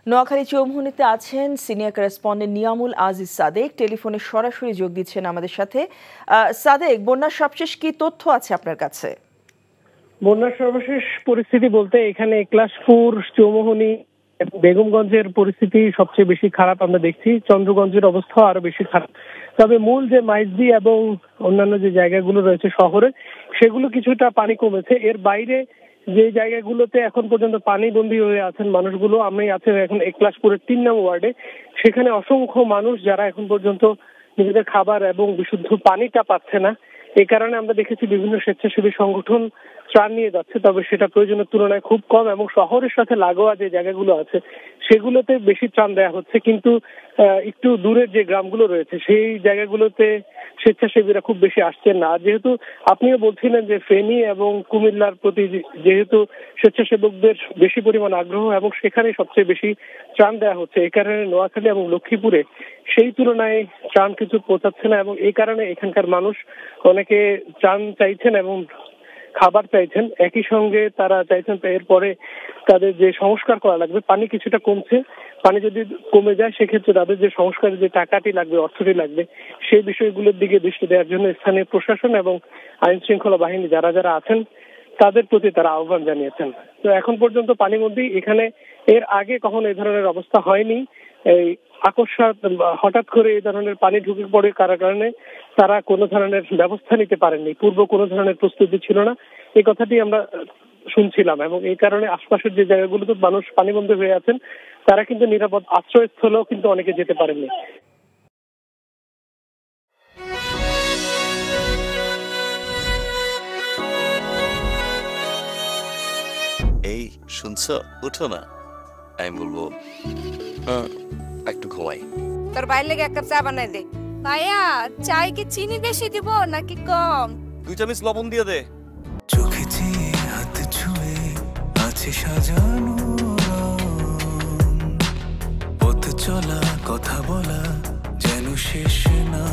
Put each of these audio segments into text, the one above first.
নোয়াখালী চৌমুহনীতে আছেন senior correspondent Niamul Aziz Sadek, টেলিফোনে সরাসরি যোগ দিচ্ছেন আমাদের সাথে। সাদেক, বন্যার সবশেষ কি তথ্য আছে আপনার কাছে? বন্যার সর্বশেষ পরিস্থিতি বলতে এখানে একলাশপুর, চৌমুহনী, বেগমগঞ্জের পরিস্থিতি সবচেয়ে বেশি খারাপ আমরা দেখছি। চন্দ্রগঞ্জের অবস্থা আরো বেশি খারাপ। তবে মূল যে মাইজদি এবং অন্যান্য যে জায়গাগুলো রয়েছে শহরে, সেগুলো কিছুটা পানি কমেছে। এর বাইরে যে জায়গাগুলোতে এখন পর্যন্ত পানিবন্দী হয়ে আছেন মানুষগুলো, আমি আছি এখন একলাশপুরের ৩ নং ওয়ার্ডে। সেখানে অসংখ্য মানুষ যারা এখন পর্যন্ত নিজেদের খাবার এবং বিশুদ্ধ পানিটা পাচ্ছে না। এই কারণে আমরা দেখেছি বিভিন্ন স্বেচ্ছাসেবী সংগঠন ত্রাণ নিয়ে যাচ্ছে, তবে সেটা প্রয়োজনের তুলনায় খুব কম এবং শহরের সাথে লাগোয়া যে জায়গাগুলো আছে সেগুলোতে বেশি ত্রাণ দেওয়া হচ্ছে। কিন্তু একটু দূরের যে গ্রামগুলো রয়েছে সেই জায়গাগুলোতে স্বেচ্ছাসেবীরা খুব বেশি আসছেন না। যেহেতু আপনিও বলছিলেন যে ফেনী এবং কুমিল্লার প্রতি যেহেতু স্বেচ্ছাসেবকদের বেশি পরিমাণ আগ্রহ এবং সেখানে সবচেয়ে বেশি ত্রাণ দেওয়া হচ্ছে, এই কারণে নোয়াখালী এবং লক্ষ্মীপুরে সেই তুলনায় ত্রাণ কিছু পৌঁছাচ্ছে না এবং এই কারণে এখানকার মানুষ অনেকে ত্রাণ চাইছেন এবং খাবার চাইছেন। একই সঙ্গে তারা চাইছেন এরপরে তাদের যে সংস্কার করা লাগবে, পানি কিছুটা কমছে, পানি যদি কমে যায় সেক্ষেত্রে তাদের যে সংস্কারের যে টাকাটি লাগবে, অর্থটি লাগবে, সেই বিষয়গুলোর দিকে দৃষ্টি দেওয়ার জন্য স্থানীয় প্রশাসন এবং আইন শৃঙ্খলা বাহিনী যারা যারা আছেন তাদের প্রতি তারা আহ্বান জানিয়েছেন। তো এখন পর্যন্ত পানির মধ্যেই এখানে এর আগে কখনো এই ধরনের অবস্থা হয়নি। এই আকস্মাত হঠাৎ করে এই ধরনের পানি ঢুকে পড়ে কারণে তারা কোনো ধরনের ব্যবস্থা নিতে পারেননি, পূর্ব কোনো ধরনের প্রস্তুতি ছিল না, এই কথাটি আমরা শুনছিলাম। এবং এই কারণে আশপাশের যে জায়গাগুলোতে মানুষ পানিবন্দী হয়ে আছেন তারা কিন্তু নিরাপদ আশ্রয়স্থলেও কিন্তু অনেকে যেতে পারেননি। এই শুনছো, উঠো না। আমি বলবো একটু ঘুমাই। তোর বাইরে লেগে এক কাপ চা বানাই দে। ভাইয়া, চাই কি চিনি বেশি দিব নাকি কম? 2 চামচ লবণ দিয়ে দে। চোখে চেয়ে হাত ছুঁয়ে আছে সাজানো, পথ চলা কথা বলা যেন শেষ না।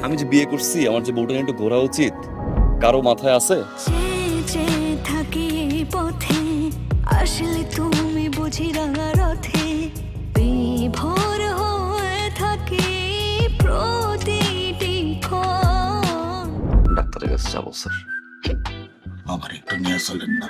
আমি যে বিয়ে করছি, আমার যে বউটা একটু ঘোরা উচিত, কারো মাথায় আছে? থাকি পথে আসলে তুমি বুঝি রাঙা রথে বিভোর হয়ে থাকি প্রতিটি ক্ষণ। ডাক্তারের কাছে যাবো স্যার। আমার একটু নিয়ে চলেন না।